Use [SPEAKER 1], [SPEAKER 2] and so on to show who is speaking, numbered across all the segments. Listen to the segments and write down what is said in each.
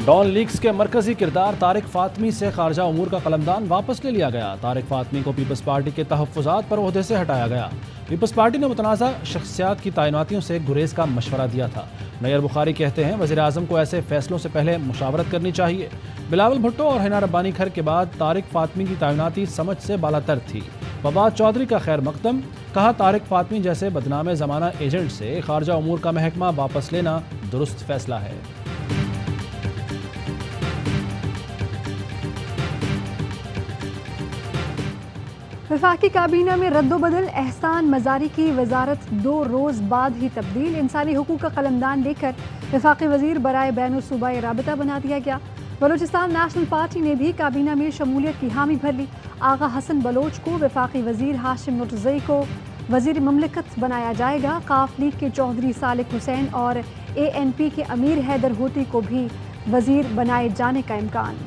[SPEAKER 1] Dawn leaks کے مرکزی کردار طارق فاطمی سے خارجہ امور کا قلمدان واپس لے لیا گیا۔ طارق فاطمی کو پیپلز پارٹی کے تحفظات پر عہدے سے ہٹایا گیا۔ پیپلز پارٹی نے متنازع شخصیات کی تعیناتیوں سے گریز کا مشورہ دیا تھا۔ نیئر بخاری کہتے ہیں وزیر اعظم کو ایسے فیصلوں سے پہلے مشاورت کرنی چاہیے۔ بلاول بھٹو اور حنا ربانی کھر کے بعد طارق فاطمی کی تعیناتی سمجھ سے بالاتر تھی۔ فواد چودھری کا خیر مقدم، کہا طارق فاطمی جیسے بدنام زمانہ ایجنٹ سے خارجہ امور کا محکمہ واپس لینا درست فیصلہ ہے۔
[SPEAKER 2] وفاقی کابینہ میں رد و بدل، احسان مزاری کی وزارت 2 روز بعد ہی تبدیل۔ انسانی حقوق کا قلمدان لے کر وفاقی وزیر برائے بین الصوبائی رابطہ بنا دیا گیا۔ بلوچستان نیشنل پارٹی نے بھی کابینہ میں شمولیت کی حامی بھر لی۔ آغا حسن بلوچ کو وفاقی وزیر، ہاشم نورزئی کو وزیر مملکت بنایا جائے گا۔ ق لیگ کے چودھری صالح حسین اور ANP کے امیر حیدر ہوتی کو بھی وزیر بنائے جانے کا امکان۔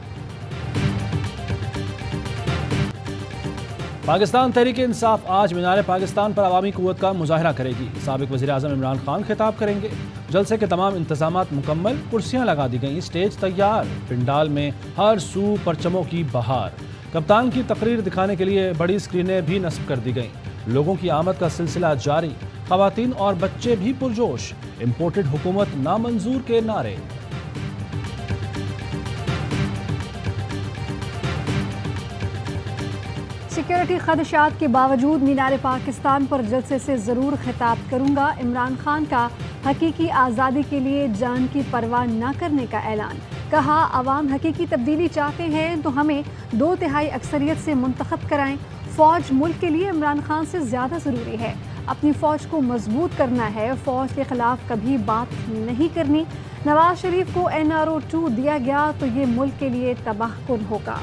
[SPEAKER 1] پاکستان تحریک انصاف آج مینار پاکستان پر عوامی قوت کا مظاہرہ کرے گی۔ سابق وزیر اعظم عمران خان خطاب کریں گے۔ جلسے کے تمام انتظامات مکمل، کرسیاں لگا دی گئیں، اسٹیج تیار، پنڈال میں ہر سو پرچموں کی بہار۔ کپتان کی تقریر دکھانے کے لیے بڑی اسکرینیں بھی نصب کر دی گئیں۔ لوگوں کی آمد کا سلسلہ جاری، خواتین اور بچے بھی پرجوش۔ امپورٹڈ حکومت نامنظور کے نعرے۔
[SPEAKER 2] سیکیورٹی خدشات کے باوجود مینار پاکستان پر جلسے سے ضرور خطاب کروں گا۔ عمران خان کا حقیقی آزادی کے لیے جان کی پرواہ نہ کرنے کا اعلان۔ کہا عوام حقیقی تبدیلی چاہتے ہیں تو ہمیں 2/3 اکثریت سے منتخب کرائیں۔ فوج ملک کے لیے عمران خان سے زیادہ ضروری ہے۔ اپنی فوج کو مضبوط کرنا ہے، فوج کے خلاف کبھی بات نہیں کرنی۔ نواز شریف کو NRO 2 دیا گیا تو یہ ملک کے لیے تباہ کن ہوگا۔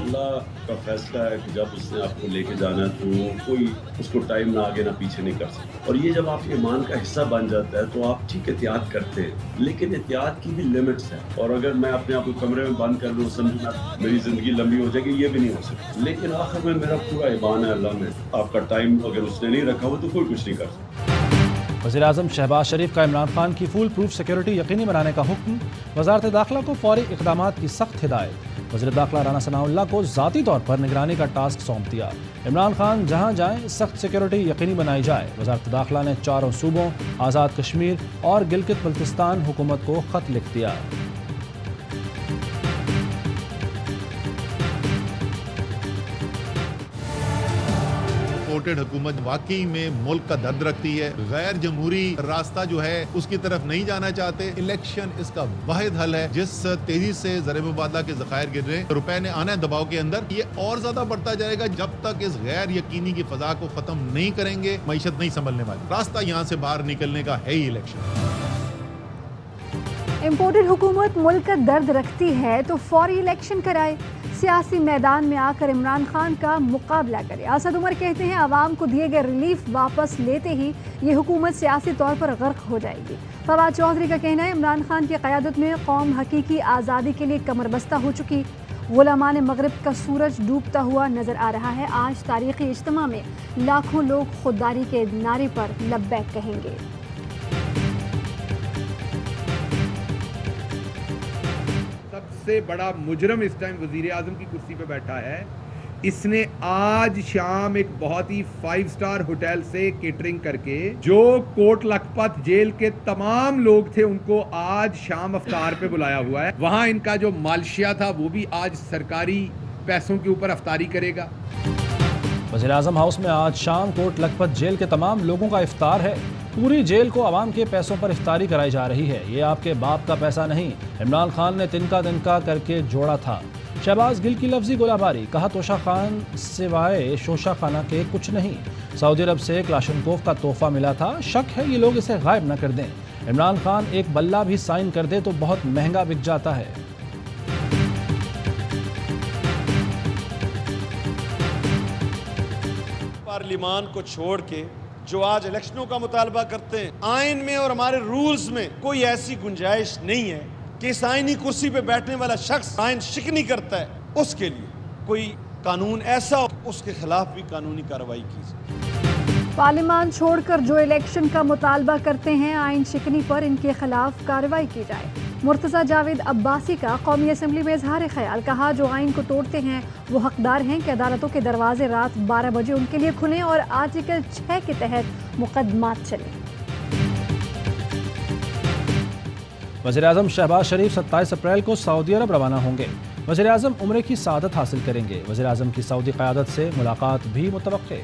[SPEAKER 3] اللہ کا فیصلہ ہے کہ جب اس نے آپ کو لے کے جانا ہے تو کوئی اس کو ٹائم نہ آگے نہ پیچھے نہیں کر سکتا۔ اور یہ جب آپ ایمان کا حصہ بن جاتا ہے تو آپ ٹھیک احتیاط کرتے ہیں، لیکن احتیاط کی بھی لمٹس ہیں۔ اور اگر میں اپنے آپ کو کمرے میں بند کر لوں، سمجھنا میری زندگی لمبی ہو جائے گی، یہ بھی نہیں ہو سکتا۔ لیکن آخر میں میرا پورا ایمان ہے اللہ میں، آپ کا ٹائم اگر اس نے نہیں رکھا ہوا تو کوئی کچھ نہیں کر سکتا۔
[SPEAKER 1] وزیر اعظم شہباز شریف کا عمران خان کی فول پروف سیکیورٹی یقینی بنانے کا حکم۔ وزارت داخلہ کو فوری اقدامات کی سخت ہدایت۔ وزیر داخلہ رانا ثناء اللہ کو ذاتی طور پر نگرانی کا ٹاسک سونپ دیا۔ عمران خان جہاں جائیں سخت سیکیورٹی یقینی بنائی جائے۔ وزارت داخلہ نے 4 صوبوں آزاد کشمیر اور گلگت بلتستان حکومت کو خط لکھ دیا۔
[SPEAKER 4] سپورٹڈ حکومت واقعی میں ملک کا درد رکھتی ہے، غیر جمہوری راستہ جو ہے اس کی طرف نہیں جانا چاہتے۔ الیکشن اس کا واحد حل ہے۔ جس تیزی سے زر مبادلہ کے ذخائر گر رہے ہیں، روپے نے آنا ہے دباؤ کے اندر، یہ اور زیادہ بڑھتا جائے گا۔ جب تک اس غیر یقینی کی فضا کو ختم نہیں کریں گے، معیشت نہیں سنبھلنے والی۔ راستہ یہاں سے باہر نکلنے کا ہے ہی الیکشن۔
[SPEAKER 2] امپورٹڈ حکومت ملک کا درد رکھتی ہے تو فوری الیکشن کرائے، سیاسی میدان میں آ کر عمران خان کا مقابلہ کرے۔ اسد عمر کہتے ہیں عوام کو دیے گئے ریلیف واپس لیتے ہی یہ حکومت سیاسی طور پر غرق ہو جائے گی۔ فواد چودھری کا کہنا ہے عمران خان کی قیادت میں قوم حقیقی آزادی کے لیے کمر بستہ ہو چکی۔ غلامان مغرب کا سورج ڈوبتا ہوا نظر آ رہا ہے۔ آج تاریخی اجتماع میں لاکھوں لوگ خودداری کے نعرے پر لبیک کہیں گے۔
[SPEAKER 5] سب سے بڑا مجرم اس ٹائم وزیر اعظم کی کرسی پہ بیٹھا ہے۔ اس نے آج شام ایک بہت ہی 5 سٹار ہوٹل سے کیٹرنگ کر کے جو کوٹ لکھپت جیل کے تمام لوگ تھے ان کو آج شام افطار پہ بلایا ہوا ہے۔ وہاں ان کا جو مالشیا تھا وہ بھی آج سرکاری پیسوں کے اوپر افطاری کرے گا۔
[SPEAKER 1] وزیر اعظم ہاؤس میں آج شام کوٹ لکھپت جیل کے تمام لوگوں کا افطار ہے۔ پوری جیل کو عوام کے پیسوں پر افطاری کرائی جا رہی ہے۔ یہ آپ کے باپ کا پیسہ نہیں، عمران خان نے تنکا کر کے جوڑا تھا۔ شہباز گل کی لفظی گولہ باری، کہا توشہ خان سوائے شوشہ خانہ کے کچھ نہیں۔ سعودی عرب سے کلاشنکوف کا تحفہ ملا تھا، شک ہے یہ لوگ اسے غائب نہ کر دیں۔ عمران خان ایک بلہ بھی سائن کر دے تو بہت مہنگا بک جاتا ہے۔
[SPEAKER 6] پارلیمان کو چھوڑ کے جو آج الیکشنوں کا مطالبہ کرتے ہیں، آئین میں اور ہمارے رولز میں کوئی ایسی گنجائش نہیں ہے کہ اس آئینی کرسی پہ بیٹھنے والا شخص آئین شکنی کرتا ہے اس کے لیے کوئی قانون ایسا ہو اس کے خلاف بھی قانونی کارروائی کی جائے۔
[SPEAKER 2] पार्लियामान छोड़कर जो इलेक्शन का मुतालबा करते हैं, आइन शिकनी पर इनके खिलाफ कार्रवाई की जाए। मुर्तज़ा जावेद अब्बासी का कौमी असम्बली में इजहार ख्याल, कहा जो आइन को तोड़ते हैं वो हकदार हैं कि अदालतों के दरवाजे रात 12 बजे उनके लिए खुलें और आर्टिकल 6 के तहत मुकदमात चलें।
[SPEAKER 1] वज़ीर-ए-आज़म शहबाज शरीफ 27 अप्रैल को सऊदी अरब रवाना होंगे। वज़ीर-ए-आज़म उम्रे की सआदत हासिल करेंगे। वज़ीर-ए-आज़म की सऊदी क़यादत से मुलाकात भी मुतवक्के।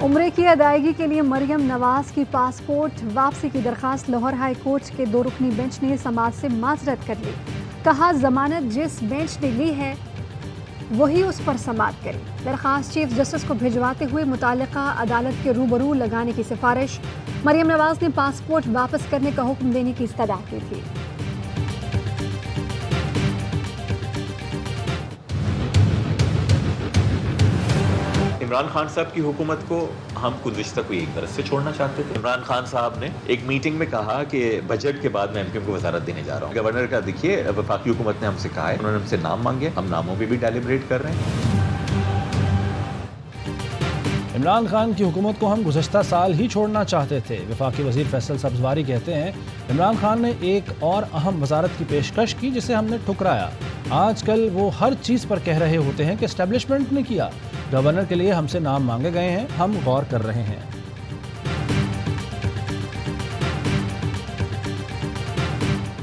[SPEAKER 2] उम्रे की अदायगी के लिए मरियम नवाज की पासपोर्ट वापसी की दरखास्त लाहौर हाई कोर्ट के 2 रुकनी बेंच ने समाज से माजरत कर ली। कहा जमानत जिस बेंच ने ली है वही उस पर समाअत करे। दरखास्त चीफ जस्टिस को भिजवाते हुए मुतालिका अदालत के रूबरू लगाने की सिफारिश। मरियम नवाज ने पासपोर्ट वापस करने का हुक्म देने की इस्तदा की थी।
[SPEAKER 7] इमरान खान साहब की हुकूमत को हम गुज़िश्ता को एक तरफ से छोड़ना चाहते थे। इमरान खान साहब ने एक मीटिंग में कहा कि बजट के बाद मैं एमक्यूएम को वजारत देने जा रहा हूँ। गवर्नर का देखिए वफाकी हुकूमत ने हमसे कहा है, उन्होंने हमसे नाम मांगे, हम नामों पे भी डेलिब्रेट कर रहे हैं।
[SPEAKER 1] इमरान खान की हुकूमत को हम गुज़श्ता साल ही छोड़ना चाहते थे। वफाकी वज़ीर फैसल सब्ज़वारी कहते हैं इमरान खान ने एक और अहम वजारत की पेशकश की जिसे हमने ठुकराया। आजकल वो हर चीज़ पर कह रहे होते हैं कि एस्टेब्लिशमेंट ने किया। गवर्नर के लिए हमसे नाम मांगे गए हैं, हम गौर कर रहे हैं।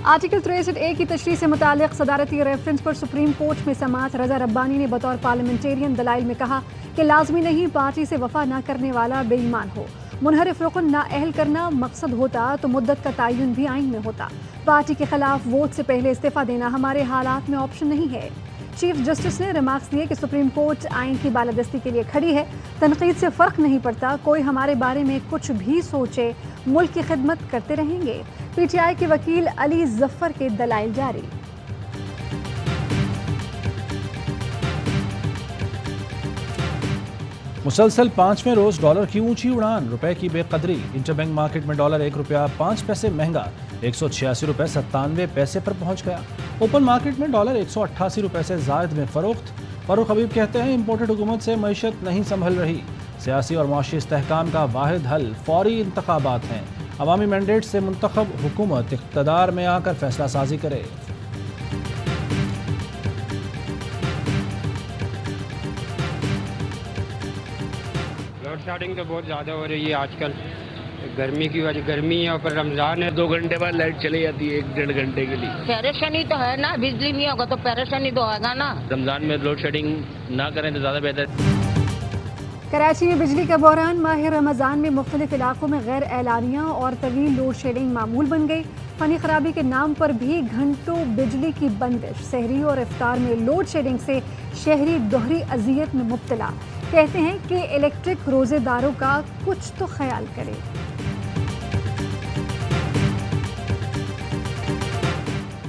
[SPEAKER 2] आर्टिकल 63A की तशरीह से मुतालिक सदारती रेफरेंस पर सुप्रीम कोर्ट में समाअत। रजा रब्बानी ने बतौर पार्लियामेंटेरियन दलाइल में कहा कि लाजमी नहीं पार्टी से वफा न करने वाला बेईमान हो। मुनहरिफ रुकन ना अहल करना मकसद होता तो मुद्दत का तयन भी आइन में होता। पार्टी के खिलाफ वोट से पहले इस्तीफा देना हमारे हालात में ऑप्शन नहीं है। चीफ जस्टिस ने रिमार्क्स दिए कि सुप्रीम कोर्ट आइन की बालादस्ती के लिए खड़ी है। तनकीद से फ़र्क नहीं पड़ता, कोई हमारे बारे में कुछ भी सोचे, मुल्क की खिदमत करते रहेंगे। पीटीआई के वकील अली जफर के दलाइल जारी।
[SPEAKER 1] मुसलसल 5वें रोज डॉलर की ऊंची उड़ान, रुपए की बेकदरी। इंटरबैंक मार्केट में डॉलर 1 रुपया 5 पैसे महंगा 186 रुपये 97 पैसे पर पहुंच गया। ओपन मार्केट में डॉलर 188 रुपये से जायद में फरोख्त। फारूक हबीब कहते हैं इम्पोर्टेड हुकूमत से मईशत नहीं संभल रही। सियासी और मुआशी इस्तेहकाम का वाहिद हल फौरी इंतखाबात हैं। अवामी मैंडेट से मुंतखब हुकूमत इक़्तिदार में आकर फैसला साजी करे।
[SPEAKER 8] लोड शेडिंग तो बहुत ज़्यादा हो रही है आजकल, गर्मी की वजह, गर्मी है और रमजान है।
[SPEAKER 9] 2 घंटे बाद लाइट चली जाती है 1-1.5 घंटे के लिए।
[SPEAKER 10] परेशानी तो है ना, बिजली नहीं होगा तो परेशानी तो होगा ना।
[SPEAKER 9] रमजान में लोड शेडिंग ना करें तो ज़्यादा बेहतर।
[SPEAKER 2] कराची में बिजली का बहरान। माह रमज़ान में मुख्तलिफ इलाकों में गैर एलानिया और तवील लोड शेडिंग मामूल बन गई। फनी खराबी के नाम पर भी घंटों बिजली की बंदिश। सहरी और इफ्तार में लोड शेडिंग से शहरी दोहरी अजियत में मुब्तला। कहते हैं कि इलेक्ट्रिक रोजेदारों का कुछ तो ख्याल करें।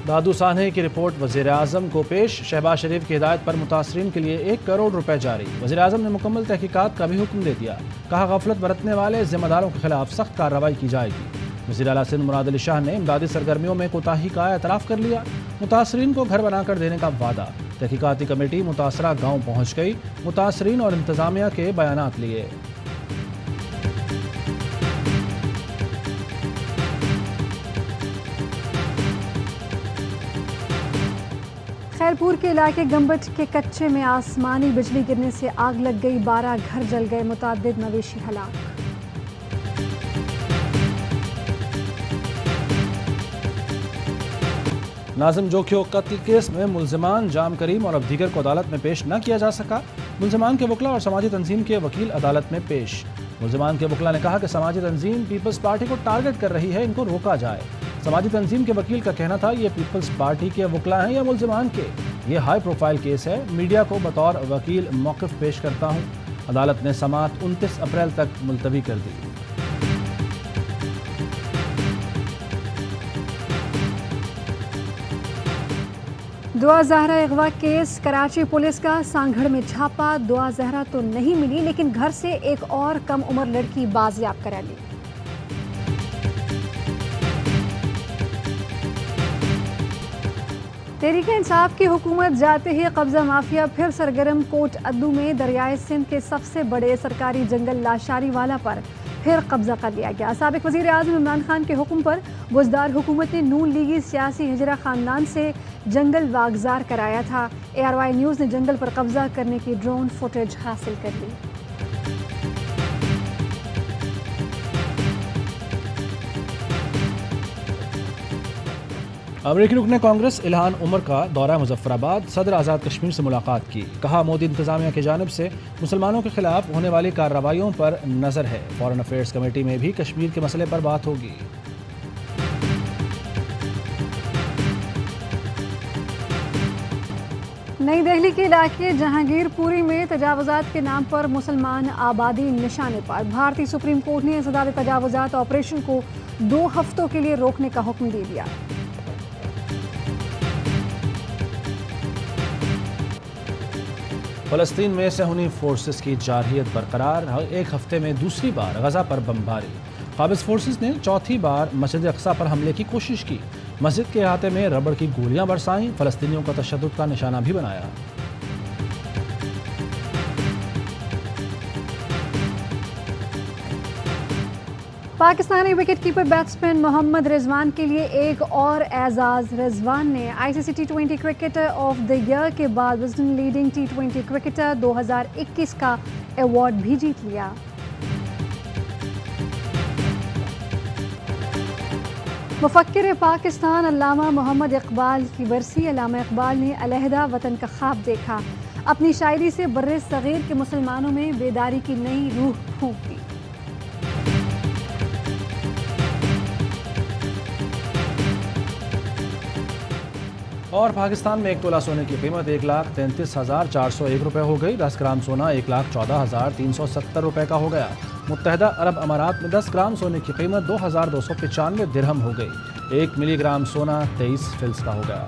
[SPEAKER 1] दादू सान्हे की रिपोर्ट वज़ीर-ए-आज़म को पेश। शहबाज शरीफ की हिदायत पर मुतासरीन के लिए 1 करोड़ रुपए जारी। वज़ीर-ए-आज़म ने मुकम्मल तहकीकात का भी हुक्म दे दिया। कहा गफलत बरतने वाले जिम्मेदारों के खिलाफ सख्त कार्रवाई की जाएगी। वज़ीर आला सिंध मुराद अली शाह ने इमदादी सरगर्मियों में कोताही का एतराफ़ कर लिया। मुतासरीन को घर बनाकर देने का वादा। तहकीकाती कमेटी मुतासरा गाँव पहुँच गई। मुतासरीन और इंतज़ामिया के बयानात लिए।
[SPEAKER 2] खैरपुर के इलाके गंबट के कच्चे में आसमानी बिजली गिरने से आग लग गई। 12 घर जल गए, मुताद्दिद मवेशी हलाक।
[SPEAKER 1] नाज़िम जोखियो कत्ल केस में मुल्ज़िमान जाम करीम और अब्दीगर को अदालत में पेश न किया जा सका। मुल्ज़िमान के वकला और समाजी तंजीम के वकील अदालत में पेश। मुल्ज़िमान के वकला ने कहा कि समाजी तंजीम पीपल्स पार्टी को टारगेट कर रही है, इनको रोका जाए। समाजी तंजीम के वकील का कहना था ये पीपल्स पार्टी के वकला हैं या मुल्ज़िमान के। ये हाई प्रोफाइल केस है, मीडिया को बतौर वकील मौक़िफ़ पेश करता हूँ। अदालत ने समाअत 29 अप्रैल तक मुलतवी कर दी।
[SPEAKER 2] दुआ ज़हरा अगवा केस। कराची पुलिस का सांगड़ में छापा। दुआ ज़हरा तो नहीं मिली, लेकिन घर से एक और कम उम्र लड़की बाजियाब करा ली। तहरीक इंसाफ की हुकूमत जाते ही कब्जा माफिया फिर सरगर्म। कोट अद्दू में दरियाए सिंध के सबसे बड़े सरकारी जंगल लाशारी वाला पर फिर कब्जा कर लिया गया। साबिक वज़ीर आज़म इमरान खान के हुक्म पर बुज़दार हुकूमत ने नून लीगी सियासी हिजरा ख़ानदान से जंगल वागजार कराया था। ARY न्यूज़ ने जंगल पर कब्जा करने की ड्रोन फुटेज हासिल कर ली।
[SPEAKER 1] अमरीकी रुकने कांग्रेस इल्हान उमर का दौरा मुजफ्फराबाद। सदर आज़ाद कश्मीर से मुलाकात की। कहा मोदी इंतज़ामिया की जानिब से मुसलमानों के खिलाफ होने वाली कार्रवाइयों पर नज़र है। फॉरेन अफेयर्स कमेटी में भी कश्मीर के मसले पर बात होगी।
[SPEAKER 2] नई दिल्ली के इलाके जहांगीरपुरी में तजावुजात के नाम पर मुसलमान आबादी निशाने पर। भारतीय सुप्रीम कोर्ट ने इंसदाद तजावुजात ऑपरेशन को 2 हफ्तों के लिए रोकने का हुक्म दे दिया।
[SPEAKER 1] फ़लस्तीन में सहूनी फोर्सेस की जारहियत बरकरार। 1 हफ्ते में दूसरी बार गजा पर बमबारी। काबिज़ फोर्सेस ने चौथी बार मस्जिद अक्सा पर हमले की कोशिश की। मस्जिद के अहाते में रबड़ की गोलियां बरसाईं। फ़लस्तीनियों का तशद्दुद का निशाना भी बनाया।
[SPEAKER 2] Pakistani wicket keeper batsman Mohammad Rizwan के लिए एक और एजाज। रिजवान ने ICC T20 cricketer of the year के बाद विजडन लीडिंग T20 क्रिकेटर 2021 का अवार्ड भी जीत लिया। मुफक्किर पाकिस्तान अल्लामा मोहम्मद इकबाल की बरसी। अल्लामा इकबाल ने अलहदा वतन का ख्वाब देखा। अपनी शायरी से बर्रे सगीर के मुसलमानों में बेदारी की नई रूह फूंक दी।
[SPEAKER 1] और पाकिस्तान में 1 तोला सोने की कीमत 1,33,401 रुपये हो गई। 10 ग्राम सोना 1,14,370 रुपये का हो गया। मुत्तहदा अरब अमारात में 10 ग्राम सोने की कीमत 2,295 दिरहम हो गई। 1 मिलीग्राम सोना 23 फिल्स का हो गया।